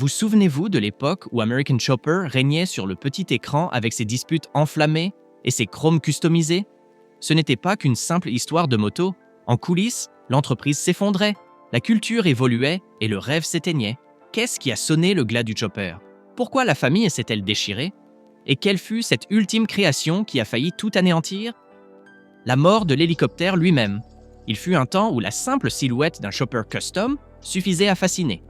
Vous souvenez-vous de l'époque où American Chopper régnait sur le petit écran avec ses disputes enflammées et ses chromes customisés? Ce n'était pas qu'une simple histoire de moto. En coulisses, l'entreprise s'effondrait, la culture évoluait et le rêve s'éteignait. Qu'est-ce qui a sonné le glas du Chopper? Pourquoi la famille s'est-elle déchirée? Et quelle fut cette ultime création qui a failli tout anéantir? La mort de l'hélicoptère lui-même. Il fut un temps où la simple silhouette d'un Chopper custom suffisait à fasciner.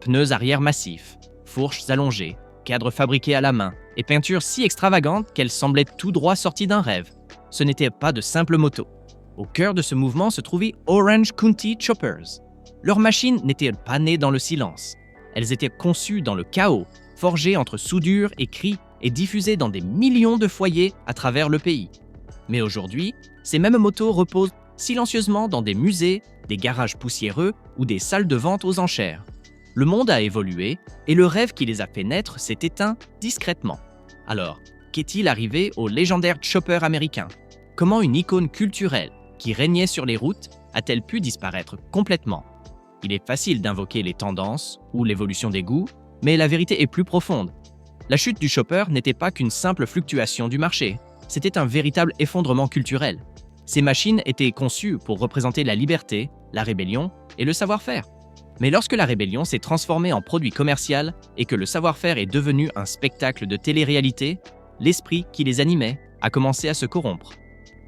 Pneus arrière massifs, fourches allongées, cadres fabriqués à la main et peintures si extravagantes qu'elles semblaient tout droit sorties d'un rêve. Ce n'était pas de simples motos. Au cœur de ce mouvement se trouvaient Orange County Choppers. Leurs machines n'étaient pas nées dans le silence. Elles étaient conçues dans le chaos, forgées entre soudure et cris et diffusées dans des millions de foyers à travers le pays. Mais aujourd'hui, ces mêmes motos reposent silencieusement dans des musées, des garages poussiéreux ou des salles de vente aux enchères. Le monde a évolué et le rêve qui les a fait naître s'est éteint discrètement. Alors, qu'est-il arrivé au légendaire Chopper américain? Comment une icône culturelle qui régnait sur les routes a-t-elle pu disparaître complètement? Il est facile d'invoquer les tendances ou l'évolution des goûts, mais la vérité est plus profonde. La chute du Chopper n'était pas qu'une simple fluctuation du marché, c'était un véritable effondrement culturel. Ces machines étaient conçues pour représenter la liberté, la rébellion et le savoir-faire. Mais lorsque la rébellion s'est transformée en produit commercial et que le savoir-faire est devenu un spectacle de télé-réalité, l'esprit qui les animait a commencé à se corrompre.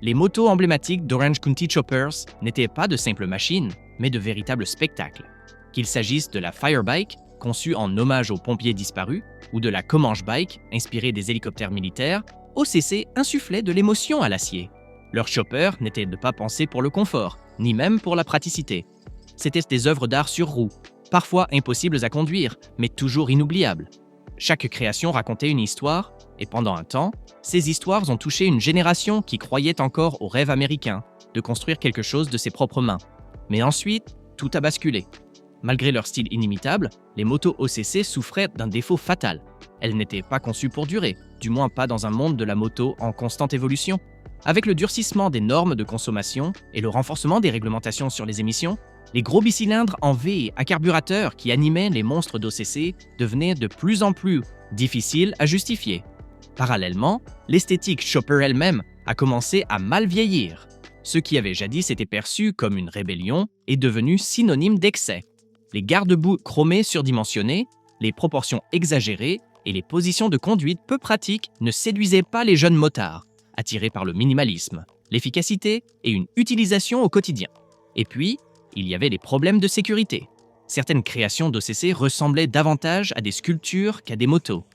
Les motos emblématiques d'Orange County Choppers n'étaient pas de simples machines, mais de véritables spectacles. Qu'il s'agisse de la Firebike, conçue en hommage aux pompiers disparus, ou de la Comanche Bike, inspirée des hélicoptères militaires, OCC insufflait de l'émotion à l'acier. Leur chopper n'était pas pensé pour le confort, ni même pour la praticité. C'étaient des œuvres d'art sur roues, parfois impossibles à conduire, mais toujours inoubliables. Chaque création racontait une histoire, et pendant un temps, ces histoires ont touché une génération qui croyait encore au rêve américain de construire quelque chose de ses propres mains. Mais ensuite, tout a basculé. Malgré leur style inimitable, les motos OCC souffraient d'un défaut fatal. Elles n'étaient pas conçues pour durer, du moins pas dans un monde de la moto en constante évolution. Avec le durcissement des normes de consommation et le renforcement des réglementations sur les émissions, les gros bicylindres en V à carburateur qui animaient les monstres d'OCC devenaient de plus en plus difficiles à justifier. Parallèlement, l'esthétique Chopper elle-même a commencé à mal vieillir. Ce qui avait jadis été perçu comme une rébellion est devenu synonyme d'excès. Les garde-boue chromés surdimensionnés, les proportions exagérées et les positions de conduite peu pratiques ne séduisaient pas les jeunes motards, attirés par le minimalisme, l'efficacité et une utilisation au quotidien. Et puis, il y avait les problèmes de sécurité. Certaines créations d'OCC ressemblaient davantage à des sculptures qu'à des motos.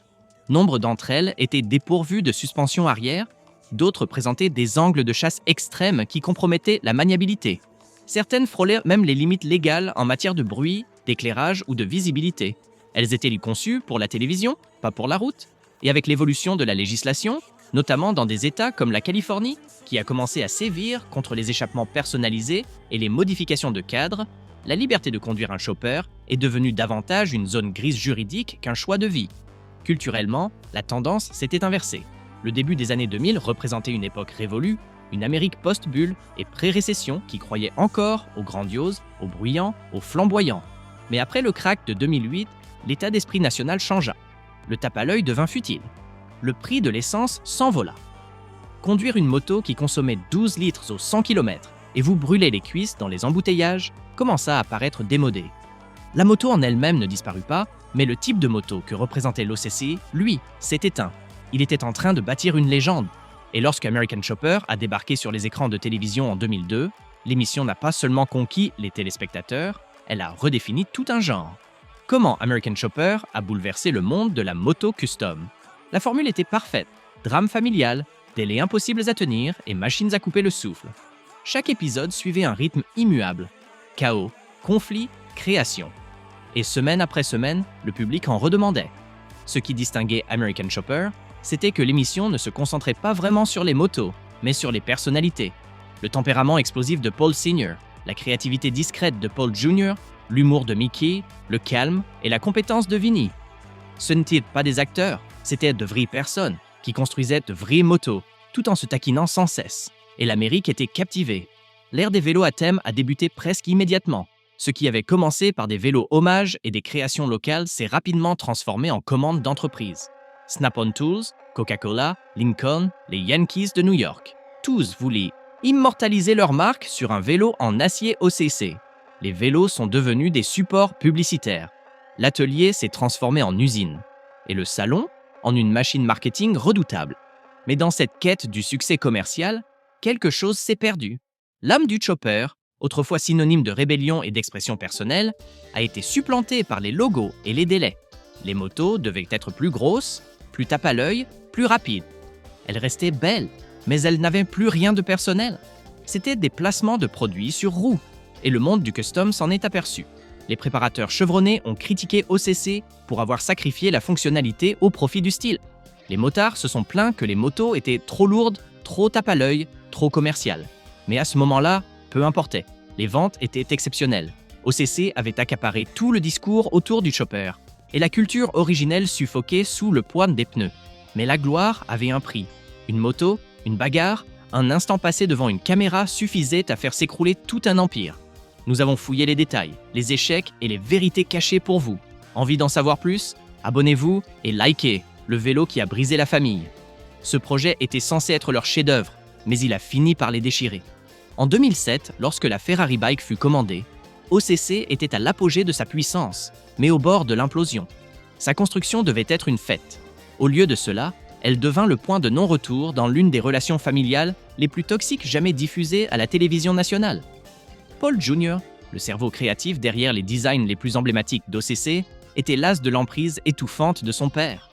Nombre d'entre elles étaient dépourvues de suspension arrière, d'autres présentaient des angles de chasse extrêmes qui compromettaient la maniabilité. Certaines frôlaient même les limites légales en matière de bruit, d'éclairage ou de visibilité. Elles étaient conçues pour la télévision, pas pour la route. Et avec l'évolution de la législation, notamment dans des États comme la Californie, qui a commencé à sévir contre les échappements personnalisés et les modifications de cadre, la liberté de conduire un chopper est devenue davantage une zone grise juridique qu'un choix de vie. Culturellement, la tendance s'était inversée. Le début des années 2000 représentait une époque révolue, une Amérique post-bulle et pré-récession qui croyait encore au grandiose, au bruyant, au flamboyant. Mais après le crack de 2008, l'état d'esprit national changea. Le tape à l'œil devint futile. Le prix de l'essence s'envola. Conduire une moto qui consommait 12 litres au 100 km et vous brûlait les cuisses dans les embouteillages commença à paraître démodé. La moto en elle-même ne disparut pas, mais le type de moto que représentait l'OCC, lui, s'est éteint. Il était en train de bâtir une légende. Et lorsque American Chopper a débarqué sur les écrans de télévision en 2002, l'émission n'a pas seulement conquis les téléspectateurs, elle a redéfini tout un genre. Comment American Chopper a bouleversé le monde de la moto custom? La formule était parfaite, drame familial, délais impossibles à tenir et machines à couper le souffle. Chaque épisode suivait un rythme immuable. Chaos, conflit, création. Et semaine après semaine, le public en redemandait. Ce qui distinguait American Chopper, c'était que l'émission ne se concentrait pas vraiment sur les motos, mais sur les personnalités. Le tempérament explosif de Paul Sr., la créativité discrète de Paul Jr., l'humour de Mickey, le calme et la compétence de Vinny. Ce n'étaient pas des acteurs, c'étaient de vraies personnes qui construisaient de vraies motos, tout en se taquinant sans cesse. Et l'Amérique était captivée. L'ère des vélos à thème a débuté presque immédiatement. Ce qui avait commencé par des vélos hommages et des créations locales s'est rapidement transformé en commande d'entreprises. Snap-on Tools, Coca-Cola, Lincoln, les Yankees de New York. Tous voulaient immortaliser leur marque sur un vélo en acier OCC. Les vélos sont devenus des supports publicitaires. L'atelier s'est transformé en usine. Et le salon en une machine marketing redoutable. Mais dans cette quête du succès commercial, quelque chose s'est perdu. L'âme du chopper, autrefois synonyme de rébellion et d'expression personnelle, a été supplantée par les logos et les délais. Les motos devaient être plus grosses, plus tape à l'œil, plus rapides. Elles restaient belles, mais elles n'avaient plus rien de personnel. C'étaient des placements de produits sur roues, et le monde du custom s'en est aperçu. Les préparateurs chevronnés ont critiqué OCC pour avoir sacrifié la fonctionnalité au profit du style. Les motards se sont plaints que les motos étaient trop lourdes, trop tape à l'œil, trop commerciales. Mais à ce moment-là, peu importait. Les ventes étaient exceptionnelles. OCC avait accaparé tout le discours autour du chopper, et la culture originelle suffoquait sous le poids des pneus. Mais la gloire avait un prix. Une moto, une bagarre, un instant passé devant une caméra suffisait à faire s'écrouler tout un empire. Nous avons fouillé les détails, les échecs et les vérités cachées pour vous. Envie d'en savoir plus? Abonnez-vous et likez le vélo qui a brisé la famille. Ce projet était censé être leur chef-d'œuvre, mais il a fini par les déchirer. En 2007, lorsque la Ferrari Bike fut commandée, OCC était à l'apogée de sa puissance, mais au bord de l'implosion. Sa construction devait être une fête. Au lieu de cela, elle devint le point de non-retour dans l'une des relations familiales les plus toxiques jamais diffusées à la télévision nationale. Paul Jr., le cerveau créatif derrière les designs les plus emblématiques d'OCC, était las de l'emprise étouffante de son père.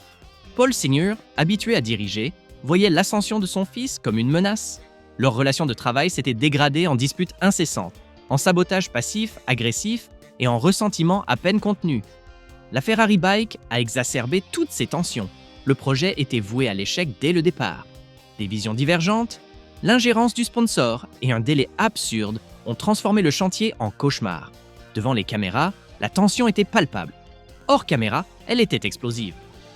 Paul Sr., habitué à diriger, voyait l'ascension de son fils comme une menace. Leur relation de travail s'était dégradée en disputes incessantes, en sabotage passif, agressif et en ressentiment à peine contenu. La Ferrari Bike a exacerbé toutes ces tensions. Le projet était voué à l'échec dès le départ. Des visions divergentes, l'ingérence du sponsor et un délai absurde ont transformé le chantier en cauchemar. Devant les caméras, la tension était palpable. Hors caméra, elle était explosive.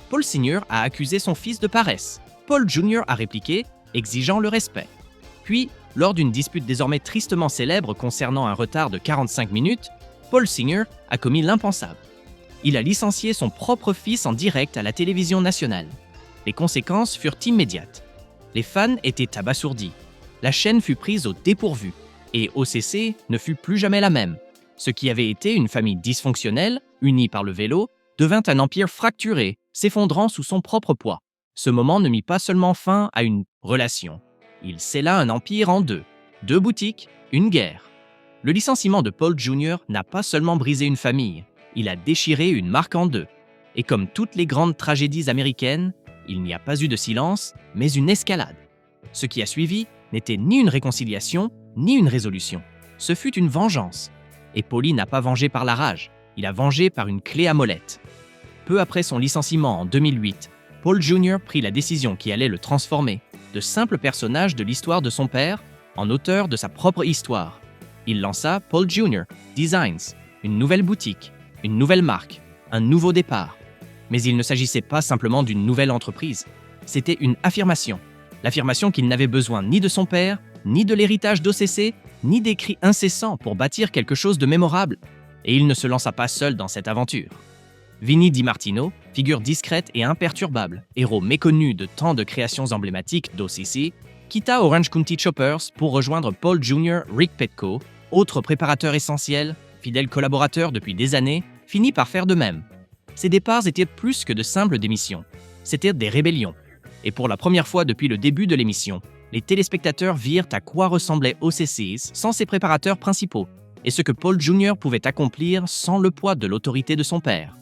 Paul Sr. a accusé son fils de paresse. Paul Jr. a répliqué, exigeant le respect. Puis, lors d'une dispute désormais tristement célèbre concernant un retard de 45 minutes, Paul Sr. a commis l'impensable. Il a licencié son propre fils en direct à la télévision nationale. Les conséquences furent immédiates. Les fans étaient abasourdis. La chaîne fut prise au dépourvu et OCC ne fut plus jamais la même. Ce qui avait été une famille dysfonctionnelle, unie par le vélo, devint un empire fracturé, s'effondrant sous son propre poids. Ce moment ne mit pas seulement fin à une relation. Il scella un empire en deux. 2 boutiques, une guerre. Le licenciement de Paul Jr. n'a pas seulement brisé une famille, il a déchiré une marque en deux. Et comme toutes les grandes tragédies américaines, il n'y a pas eu de silence, mais une escalade. Ce qui a suivi n'était ni une réconciliation, ni une résolution. Ce fut une vengeance. Et Paulie n'a pas vengé par la rage, il a vengé par une clé à molette. Peu après son licenciement en 2008, Paul Jr. prit la décision qui allait le transformer, de simple personnage de l'histoire de son père, en auteur de sa propre histoire. Il lança Paul Jr. Designs, une nouvelle boutique, une nouvelle marque, un nouveau départ. Mais il ne s'agissait pas simplement d'une nouvelle entreprise, c'était une affirmation. L'affirmation qu'il n'avait besoin ni de son père, ni de l'héritage d'OCC, ni des cris incessants pour bâtir quelque chose de mémorable. Et il ne se lança pas seul dans cette aventure. Vinnie DiMartino, figure discrète et imperturbable, héros méconnu de tant de créations emblématiques d'OCC, quitta Orange County Choppers pour rejoindre Paul Jr. Rick Petco, autre préparateur essentiel, fidèle collaborateur depuis des années, finit par faire de même. Ces départs étaient plus que de simples démissions, c'étaient des rébellions. Et pour la première fois depuis le début de l'émission, les téléspectateurs virent à quoi ressemblait OCC sans ses préparateurs principaux, et ce que Paul Jr. pouvait accomplir sans le poids de l'autorité de son père.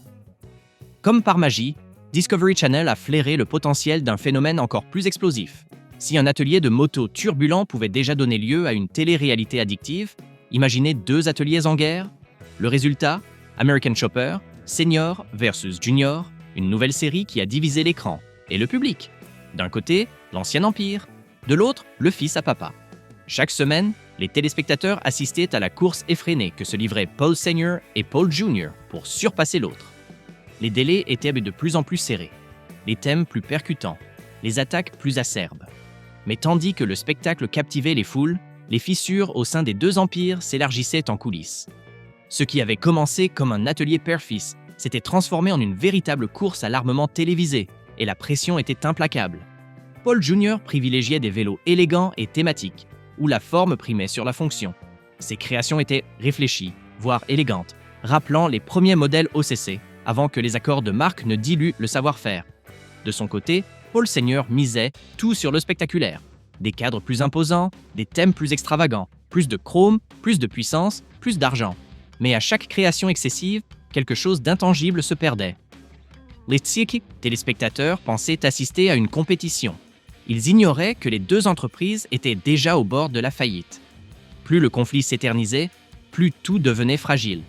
Comme par magie, Discovery Channel a flairé le potentiel d'un phénomène encore plus explosif. Si un atelier de moto turbulent pouvait déjà donner lieu à une télé-réalité addictive, imaginez 2 ateliers en guerre. Le résultat, American Chopper, Senior versus Junior, une nouvelle série qui a divisé l'écran et le public. D'un côté, l'ancien empire, de l'autre, le fils à papa. Chaque semaine, les téléspectateurs assistaient à la course effrénée que se livraient Paul Sr. et Paul Jr. pour surpasser l'autre. Les délais étaient de plus en plus serrés, les thèmes plus percutants, les attaques plus acerbes. Mais tandis que le spectacle captivait les foules, les fissures au sein des 2 empires s'élargissaient en coulisses. Ce qui avait commencé comme un atelier père-fils s'était transformé en une véritable course à l'armement télévisé, et la pression était implacable. Paul Jr. privilégiait des vélos élégants et thématiques, où la forme primait sur la fonction. Ses créations étaient réfléchies, voire élégantes, rappelant les premiers modèles OCC, avant que les accords de marque ne diluent le savoir-faire. De son côté, Paul Senior misait tout sur le spectaculaire. Des cadres plus imposants, des thèmes plus extravagants, plus de chrome, plus de puissance, plus d'argent. Mais à chaque création excessive, quelque chose d'intangible se perdait. Les Tsiki, téléspectateurs, pensaient assister à une compétition. Ils ignoraient que les deux entreprises étaient déjà au bord de la faillite. Plus le conflit s'éternisait, plus tout devenait fragile.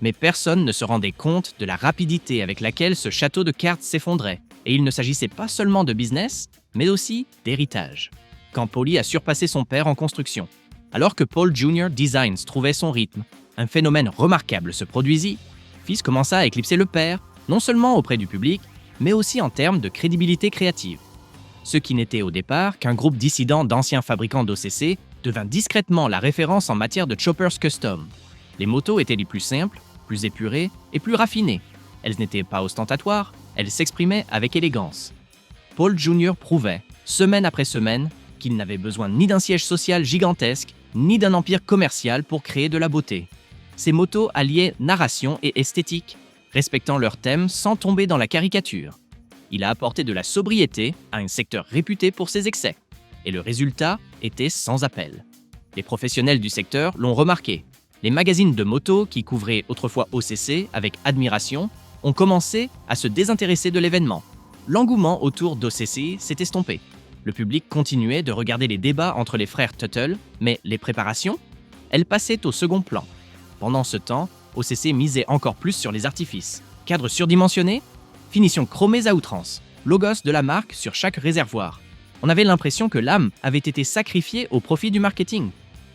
Mais personne ne se rendait compte de la rapidité avec laquelle ce château de cartes s'effondrait. Et il ne s'agissait pas seulement de business, mais aussi d'héritage. Quand Paulie a surpassé son père en construction, alors que Paul Jr. Designs trouvait son rythme, un phénomène remarquable se produisit. Fils commença à éclipser le père, non seulement auprès du public, mais aussi en termes de crédibilité créative. Ce qui n'était au départ qu'un groupe dissident d'anciens fabricants d'OCC devint discrètement la référence en matière de choppers custom. Les motos étaient les plus simples, plus épurées et plus raffinées. Elles n'étaient pas ostentatoires, elles s'exprimaient avec élégance. Paul Jr. prouvait, semaine après semaine, qu'il n'avait besoin ni d'un siège social gigantesque, ni d'un empire commercial pour créer de la beauté. Ces motos alliaient narration et esthétique, respectant leur thème sans tomber dans la caricature. Il a apporté de la sobriété à un secteur réputé pour ses excès. Et le résultat était sans appel. Les professionnels du secteur l'ont remarqué. Les magazines de moto qui couvraient autrefois OCC avec admiration ont commencé à se désintéresser de l'événement. L'engouement autour d'OCC s'est estompé. Le public continuait de regarder les débats entre les frères Tuttle, mais les préparations, elles passaient au second plan. Pendant ce temps, OCC misait encore plus sur les artifices. Cadres surdimensionnés, finitions chromées à outrance, logos de la marque sur chaque réservoir. On avait l'impression que l'âme avait été sacrifiée au profit du marketing.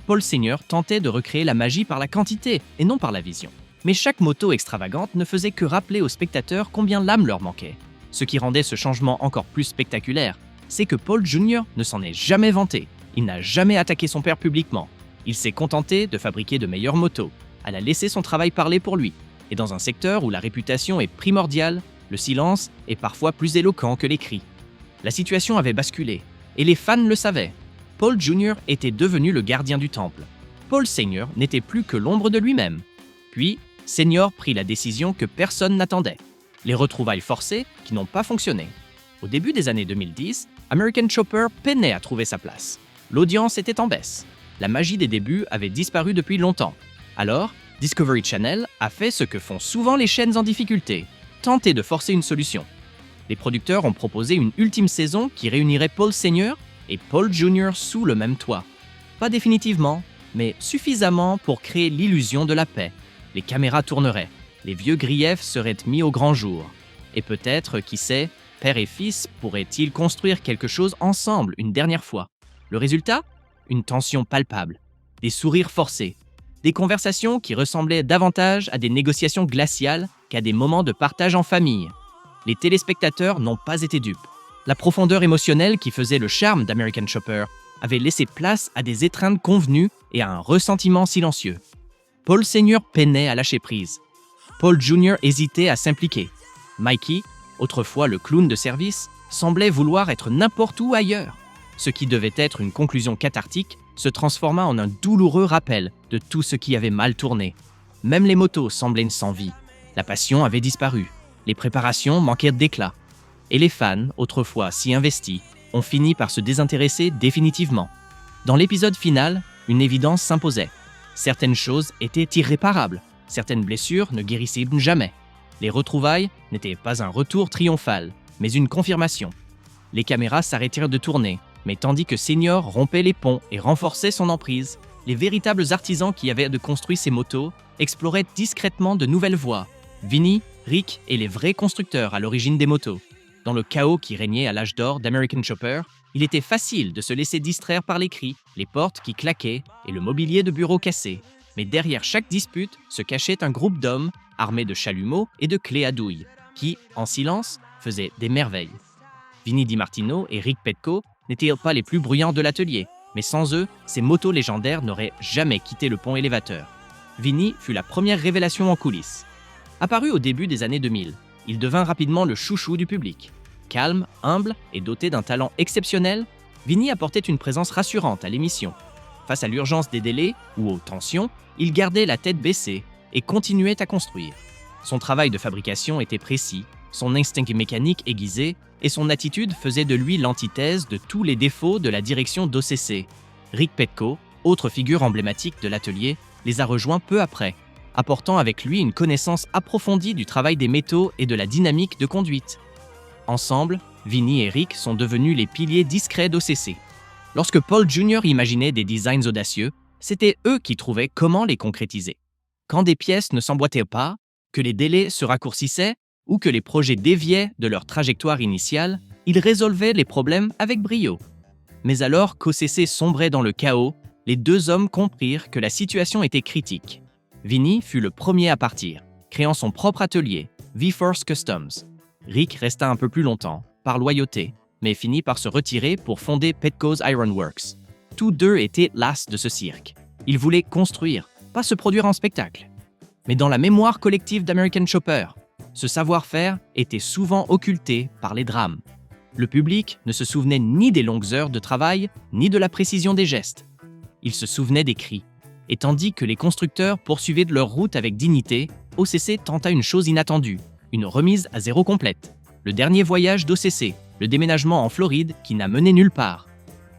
Paul Senior tentait de recréer la magie par la quantité et non par la vision. Mais chaque moto extravagante ne faisait que rappeler aux spectateurs combien l'âme leur manquait. Ce qui rendait ce changement encore plus spectaculaire, c'est que Paul Jr. ne s'en est jamais vanté. Il n'a jamais attaqué son père publiquement. Il s'est contenté de fabriquer de meilleures motos. Elle a laissé son travail parler pour lui. Et dans un secteur où la réputation est primordiale, le silence est parfois plus éloquent que les cris. La situation avait basculé, et les fans le savaient. Paul Jr. était devenu le gardien du temple. Paul Senior n'était plus que l'ombre de lui-même. Puis, Senior prit la décision que personne n'attendait. Les retrouvailles forcées qui n'ont pas fonctionné. Au début des années 2010, American Chopper peinait à trouver sa place. L'audience était en baisse. La magie des débuts avait disparu depuis longtemps. Alors, Discovery Channel a fait ce que font souvent les chaînes en difficulté, tenter de forcer une solution. Les producteurs ont proposé une ultime saison qui réunirait Paul Senior et Paul Jr. sous le même toit. Pas définitivement, mais suffisamment pour créer l'illusion de la paix. Les caméras tourneraient, les vieux griefs seraient mis au grand jour. Et peut-être, qui sait, père et fils pourraient-ils construire quelque chose ensemble une dernière fois. Le résultat ? Une tension palpable, des sourires forcés, des conversations qui ressemblaient davantage à des négociations glaciales qu'à des moments de partage en famille. Les téléspectateurs n'ont pas été dupes. La profondeur émotionnelle qui faisait le charme d'American Chopper avait laissé place à des étreintes convenues et à un ressentiment silencieux. Paul Senior peinait à lâcher prise. Paul Jr. hésitait à s'impliquer. Mikey, autrefois le clown de service, semblait vouloir être n'importe où ailleurs. Ce qui devait être une conclusion cathartique se transforma en un douloureux rappel de tout ce qui avait mal tourné. Même les motos semblaient sans vie. La passion avait disparu. Les préparations manquaient d'éclat. Et les fans, autrefois si investis, ont fini par se désintéresser définitivement. Dans l'épisode final, une évidence s'imposait. Certaines choses étaient irréparables. Certaines blessures ne guérissaient jamais. Les retrouvailles n'étaient pas un retour triomphal, mais une confirmation. Les caméras s'arrêtèrent de tourner, mais tandis que Senior rompait les ponts et renforçait son emprise, les véritables artisans qui avaient construit ces motos exploraient discrètement de nouvelles voies. Vinny, Rick et les vrais constructeurs à l'origine des motos. Dans le chaos qui régnait à l'âge d'or d'American Chopper, il était facile de se laisser distraire par les cris, les portes qui claquaient et le mobilier de bureau cassé. Mais derrière chaque dispute se cachait un groupe d'hommes armés de chalumeaux et de clés à douille, qui, en silence, faisaient des merveilles. Vinny DiMartino et Rick Petco n'étaient pas les plus bruyants de l'atelier, mais sans eux, ces motos légendaires n'auraient jamais quitté le pont élévateur. Vinny fut la première révélation en coulisses. Apparu au début des années 2000, il devint rapidement le chouchou du public. Calme, humble et doté d'un talent exceptionnel, Vinny apportait une présence rassurante à l'émission. Face à l'urgence des délais ou aux tensions, il gardait la tête baissée et continuait à construire. Son travail de fabrication était précis, son instinct mécanique aiguisé et son attitude faisaient de lui l'antithèse de tous les défauts de la direction d'OCC. Rick Petko, autre figure emblématique de l'atelier, les a rejoints peu après, apportant avec lui une connaissance approfondie du travail des métaux et de la dynamique de conduite. Ensemble, Vinny et Rick sont devenus les piliers discrets d'OCC. Lorsque Paul Jr. imaginait des designs audacieux, c'était eux qui trouvaient comment les concrétiser. Quand des pièces ne s'emboîtaient pas, que les délais se raccourcissaient ou que les projets déviaient de leur trajectoire initiale, ils résolvaient les problèmes avec brio. Mais alors qu'OCC sombrait dans le chaos, les deux hommes comprirent que la situation était critique. Vinny fut le premier à partir, créant son propre atelier, V-Force Customs. Rick resta un peu plus longtemps, par loyauté, mais finit par se retirer pour fonder Petco's Iron Works. Tous deux étaient las de ce cirque. Ils voulaient construire, pas se produire en spectacle. Mais dans la mémoire collective d'American Chopper, ce savoir-faire était souvent occulté par les drames. Le public ne se souvenait ni des longues heures de travail, ni de la précision des gestes. Il se souvenait des cris. Et tandis que les constructeurs poursuivaient de leur route avec dignité, OCC tenta une chose inattendue, une remise à zéro complète. Le dernier voyage d'OCC, le déménagement en Floride qui n'a mené nulle part.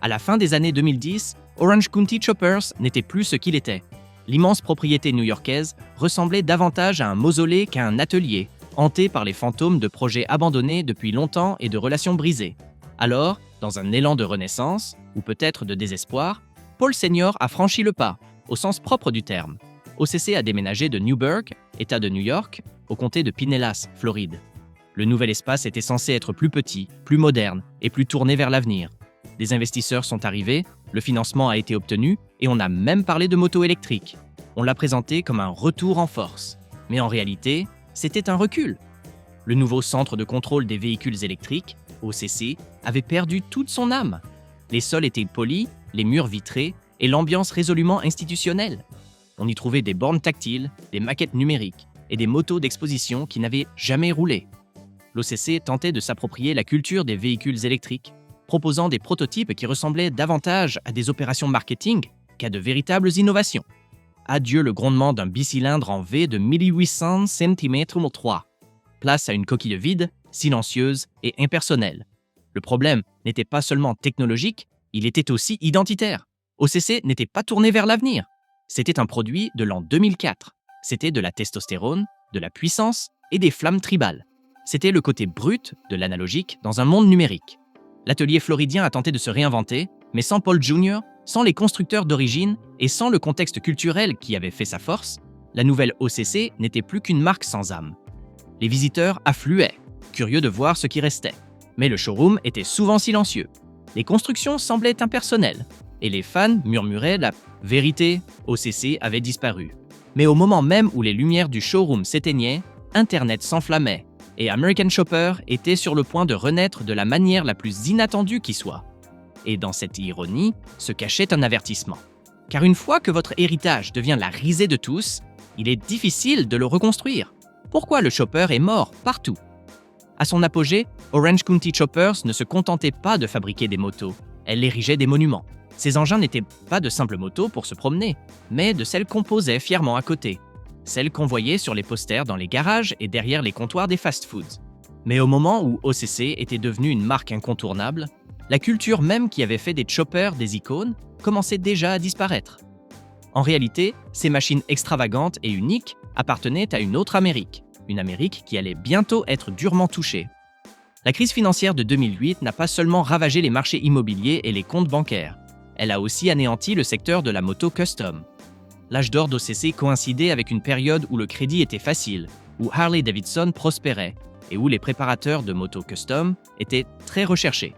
À la fin des années 2010, Orange County Choppers n'était plus ce qu'il était. L'immense propriété new-yorkaise ressemblait davantage à un mausolée qu'à un atelier, hanté par les fantômes de projets abandonnés depuis longtemps et de relations brisées. Alors, dans un élan de renaissance, ou peut-être de désespoir, Paul Senior a franchi le pas, au sens propre du terme. OCC a déménagé de Newburgh, État de New York, au comté de Pinellas, Floride. Le nouvel espace était censé être plus petit, plus moderne et plus tourné vers l'avenir. Des investisseurs sont arrivés, le financement a été obtenu et on a même parlé de moto électrique. On l'a présenté comme un retour en force. Mais en réalité, c'était un recul. Le nouveau centre de contrôle des véhicules électriques, OCC, avait perdu toute son âme. Les sols étaient polis, les murs vitrés et l'ambiance résolument institutionnelle. On y trouvait des bornes tactiles, des maquettes numériques et des motos d'exposition qui n'avaient jamais roulé. L'OCC tentait de s'approprier la culture des véhicules électriques, proposant des prototypes qui ressemblaient davantage à des opérations marketing qu'à de véritables innovations. Adieu le grondement d'un bicylindre en V de 1800 cm3. Place à une coquille vide, silencieuse et impersonnelle. Le problème n'était pas seulement technologique, il était aussi identitaire. OCC n'était pas tourné vers l'avenir. C'était un produit de l'an 2004. C'était de la testostérone, de la puissance et des flammes tribales. C'était le côté brut de l'analogique dans un monde numérique. L'atelier floridien a tenté de se réinventer, mais sans Paul Jr., sans les constructeurs d'origine et sans le contexte culturel qui avait fait sa force, la nouvelle OCC n'était plus qu'une marque sans âme. Les visiteurs affluaient, curieux de voir ce qui restait. Mais le showroom était souvent silencieux. Les constructions semblaient impersonnelles, et les fans murmuraient la vérité, OCC avait disparu. Mais au moment même où les lumières du showroom s'éteignaient, Internet s'enflammait, et American Chopper était sur le point de renaître de la manière la plus inattendue qui soit. Et dans cette ironie se cachait un avertissement. Car une fois que votre héritage devient la risée de tous, il est difficile de le reconstruire. Pourquoi le chopper est mort partout? À son apogée, Orange County Choppers ne se contentait pas de fabriquer des motos, elle érigeait des monuments. Ces engins n'étaient pas de simples motos pour se promener, mais de celles qu'on posait fièrement à côté, celles qu'on voyait sur les posters dans les garages et derrière les comptoirs des fast-foods. Mais au moment où OCC était devenue une marque incontournable, la culture même qui avait fait des choppers des icônes commençait déjà à disparaître. En réalité, ces machines extravagantes et uniques appartenaient à une autre Amérique, une Amérique qui allait bientôt être durement touchée. La crise financière de 2008 n'a pas seulement ravagé les marchés immobiliers et les comptes bancaires, elle a aussi anéanti le secteur de la moto custom. L'âge d'or d'OCC coïncidait avec une période où le crédit était facile, où Harley-Davidson prospérait et où les préparateurs de motos custom étaient très recherchés.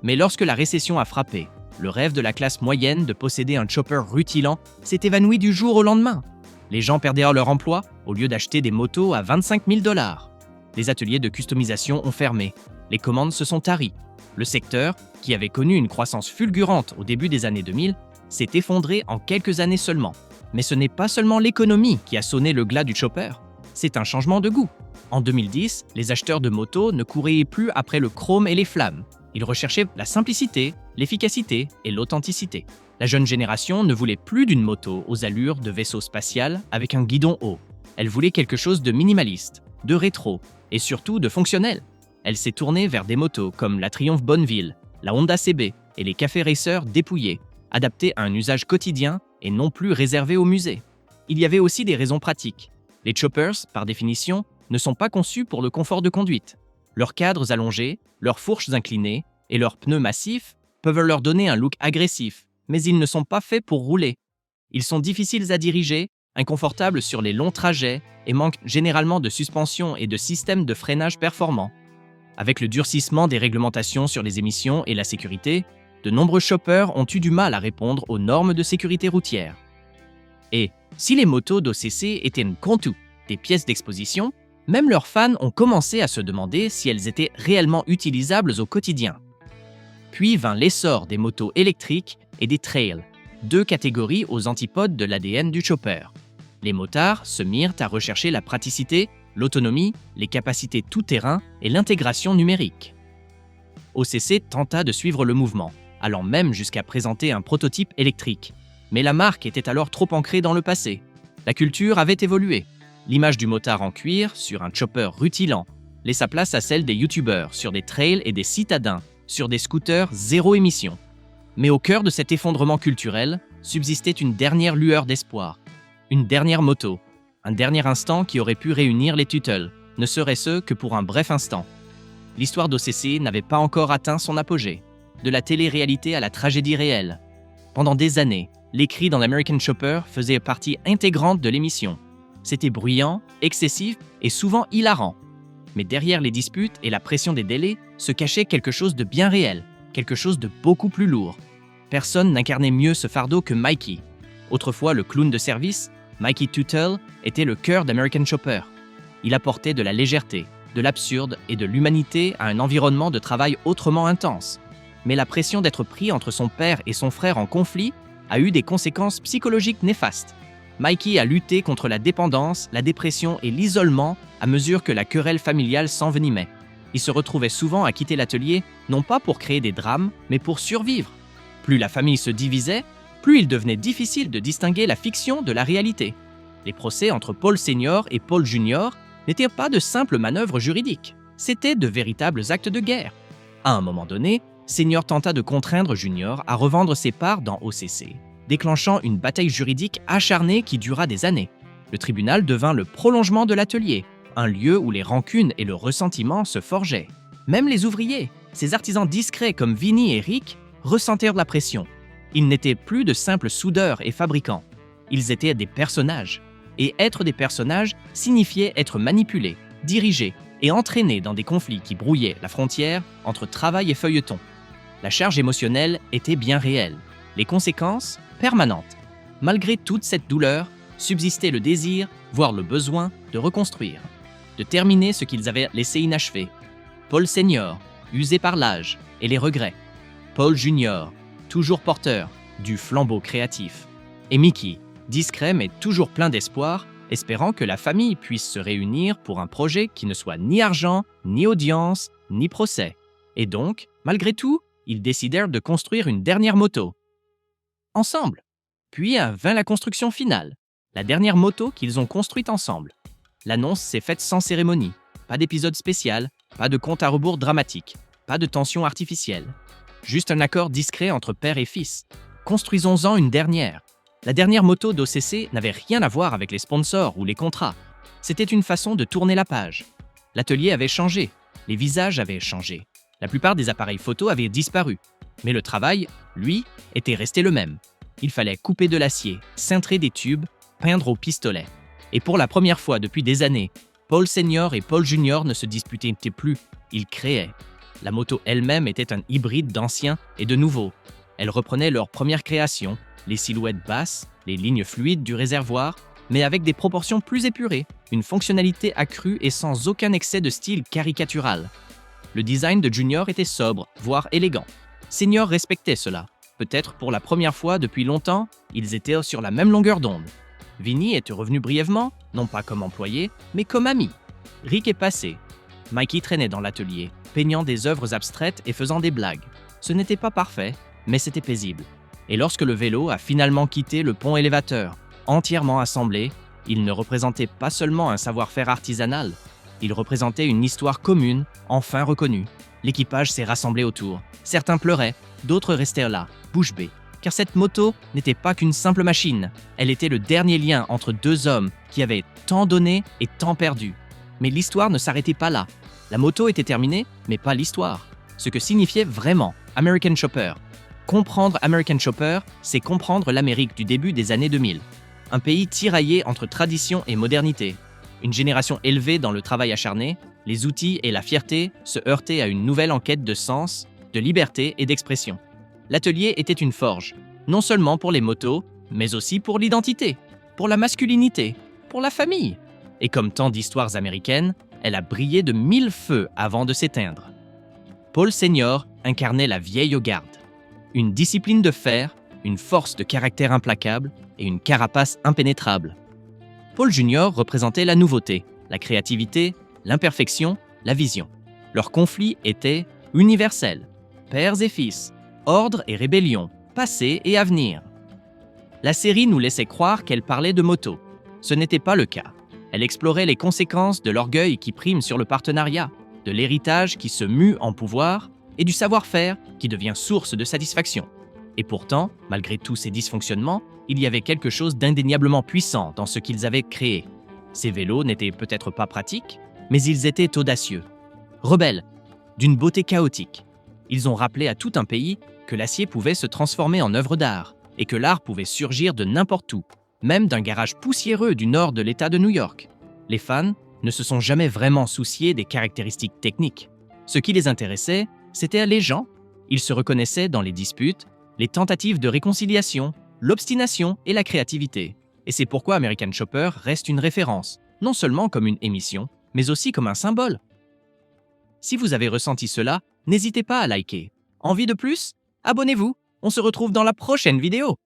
Mais lorsque la récession a frappé, le rêve de la classe moyenne de posséder un chopper rutilant s'est évanoui du jour au lendemain. Les gens perdirent leur emploi au lieu d'acheter des motos à 25 000 $. Les ateliers de customisation ont fermé, les commandes se sont taries. Le secteur, qui avait connu une croissance fulgurante au début des années 2000, s'est effondré en quelques années seulement. Mais ce n'est pas seulement l'économie qui a sonné le glas du chopper, c'est un changement de goût. En 2010, les acheteurs de motos ne couraient plus après le chrome et les flammes. Ils recherchaient la simplicité, l'efficacité et l'authenticité. La jeune génération ne voulait plus d'une moto aux allures de vaisseau spatial avec un guidon haut. Elle voulait quelque chose de minimaliste, de rétro et surtout de fonctionnel. Elle s'est tournée vers des motos comme la Triumph Bonneville, la Honda CB et les cafés racers dépouillés, adaptés à un usage quotidien et non plus réservés au musée. Il y avait aussi des raisons pratiques. Les choppers, par définition, ne sont pas conçus pour le confort de conduite. Leurs cadres allongés, leurs fourches inclinées et leurs pneus massifs peuvent leur donner un look agressif, mais ils ne sont pas faits pour rouler. Ils sont difficiles à diriger, inconfortables sur les longs trajets et manquent généralement de suspension et de systèmes de freinage performants. Avec le durcissement des réglementations sur les émissions et la sécurité, de nombreux choppers ont eu du mal à répondre aux normes de sécurité routière. Et si les motos d'OCC étaient une contu, des pièces d'exposition, même leurs fans ont commencé à se demander si elles étaient réellement utilisables au quotidien. Puis vint l'essor des motos électriques et des trails, deux catégories aux antipodes de l'ADN du chopper. Les motards se mirent à rechercher la praticité, l'autonomie, les capacités tout-terrain et l'intégration numérique. OCC tenta de suivre le mouvement, allant même jusqu'à présenter un prototype électrique. Mais la marque était alors trop ancrée dans le passé. La culture avait évolué. L'image du motard en cuir, sur un chopper rutilant, laissa place à celle des youtubeurs sur des trails et des citadins, sur des scooters zéro émission. Mais au cœur de cet effondrement culturel, subsistait une dernière lueur d'espoir. Une dernière moto. Un dernier instant qui aurait pu réunir les Tuttle, ne serait-ce que pour un bref instant. L'histoire d'OCC n'avait pas encore atteint son apogée. De la télé-réalité à la tragédie réelle. Pendant des années, les cris dans l'American Chopper faisaient partie intégrante de l'émission. C'était bruyant, excessif et souvent hilarant. Mais derrière les disputes et la pression des délais se cachait quelque chose de bien réel, quelque chose de beaucoup plus lourd. Personne n'incarnait mieux ce fardeau que Mikey. Autrefois le clown de service, Mikey Tuttle était le cœur d'American Chopper. Il apportait de la légèreté, de l'absurde et de l'humanité à un environnement de travail autrement intense. Mais la pression d'être pris entre son père et son frère en conflit a eu des conséquences psychologiques néfastes. Mikey a lutté contre la dépendance, la dépression et l'isolement à mesure que la querelle familiale s'envenimait. Il se retrouvait souvent à quitter l'atelier, non pas pour créer des drames, mais pour survivre. Plus la famille se divisait, plus il devenait difficile de distinguer la fiction de la réalité. Les procès entre Paul Senior et Paul Junior n'étaient pas de simples manœuvres juridiques, c'étaient de véritables actes de guerre. À un moment donné, Senior tenta de contraindre Junior à revendre ses parts dans OCC, déclenchant une bataille juridique acharnée qui dura des années. Le tribunal devint le prolongement de l'atelier, un lieu où les rancunes et le ressentiment se forgeaient. Même les ouvriers, ces artisans discrets comme Vinny et Rick, ressentèrent la pression. Ils n'étaient plus de simples soudeurs et fabricants. Ils étaient des personnages. Et être des personnages signifiait être manipulés, dirigés et entraînés dans des conflits qui brouillaient la frontière entre travail et feuilleton. La charge émotionnelle était bien réelle. Les conséquences, permanentes. Malgré toute cette douleur, subsistait le désir, voire le besoin, de reconstruire, de terminer ce qu'ils avaient laissé inachevé. Paul Senior, usé par l'âge et les regrets. Paul Junior, toujours porteur du flambeau créatif. Et Mickey, discret mais toujours plein d'espoir, espérant que la famille puisse se réunir pour un projet qui ne soit ni argent, ni audience, ni procès. Et donc, malgré tout, ils décidèrent de construire une dernière moto. Ensemble. Puis vint la construction finale, la dernière moto qu'ils ont construite ensemble. L'annonce s'est faite sans cérémonie, pas d'épisode spécial, pas de compte à rebours dramatique, pas de tension artificielle. Juste un accord discret entre père et fils. Construisons-en une dernière. La dernière moto d'OCC n'avait rien à voir avec les sponsors ou les contrats. C'était une façon de tourner la page. L'atelier avait changé, les visages avaient changé. La plupart des appareils photo avaient disparu. Mais le travail, lui, était resté le même. Il fallait couper de l'acier, cintrer des tubes, peindre au pistolet. Et pour la première fois depuis des années, Paul Senior et Paul Junior ne se disputaient plus, ils créaient. La moto elle-même était un hybride d'ancien et de nouveau. Elle reprenait leur première création, les silhouettes basses, les lignes fluides du réservoir, mais avec des proportions plus épurées, une fonctionnalité accrue et sans aucun excès de style caricatural. Le design de Junior était sobre, voire élégant. Senior respectait cela. peut-être pour la première fois depuis longtemps, ils étaient sur la même longueur d'onde. Vinny était revenu brièvement, non pas comme employé, mais comme ami. Rick est passé. Mikey traînait dans l'atelier, peignant des œuvres abstraites et faisant des blagues. Ce n'était pas parfait, mais c'était paisible. Et lorsque le vélo a finalement quitté le pont élévateur, entièrement assemblé, il ne représentait pas seulement un savoir-faire artisanal, il représentait une histoire commune, enfin reconnue. L'équipage s'est rassemblé autour. Certains pleuraient, d'autres restèrent là, bouche bée. Car cette moto n'était pas qu'une simple machine. Elle était le dernier lien entre deux hommes qui avaient tant donné et tant perdu. Mais l'histoire ne s'arrêtait pas là. La moto était terminée, mais pas l'histoire. Ce que signifiait vraiment American Chopper. Comprendre American Chopper, c'est comprendre l'Amérique du début des années 2000. Un pays tiraillé entre tradition et modernité. Une génération élevée dans le travail acharné, les outils et la fierté se heurtaient à une nouvelle enquête de sens, de liberté et d'expression. L'atelier était une forge, non seulement pour les motos, mais aussi pour l'identité, pour la masculinité, pour la famille. Et comme tant d'histoires américaines, elle a brillé de 1000 feux avant de s'éteindre. Paul Senior incarnait la vieille garde. Une discipline de fer, une force de caractère implacable et une carapace impénétrable. Paul Junior représentait la nouveauté, la créativité, l'imperfection, la vision. Leur conflit était universel. Pères et fils, ordre et rébellion, passé et avenir. La série nous laissait croire qu'elle parlait de moto. Ce n'était pas le cas. Elle explorait les conséquences de l'orgueil qui prime sur le partenariat, de l'héritage qui se mue en pouvoir et du savoir-faire qui devient source de satisfaction. Et pourtant, malgré tous ces dysfonctionnements, il y avait quelque chose d'indéniablement puissant dans ce qu'ils avaient créé. Ces vélos n'étaient peut-être pas pratiques, mais ils étaient audacieux, rebelles, d'une beauté chaotique. Ils ont rappelé à tout un pays que l'acier pouvait se transformer en œuvre d'art et que l'art pouvait surgir de n'importe où, même d'un garage poussiéreux du nord de l'État de New York. Les fans ne se sont jamais vraiment souciés des caractéristiques techniques. Ce qui les intéressait, c'était les gens. Ils se reconnaissaient dans les disputes, les tentatives de réconciliation, l'obstination et la créativité. Et c'est pourquoi American Chopper reste une référence, non seulement comme une émission, mais aussi comme un symbole. Si vous avez ressenti cela, n'hésitez pas à liker. Envie de plus? Abonnez-vous, on se retrouve dans la prochaine vidéo.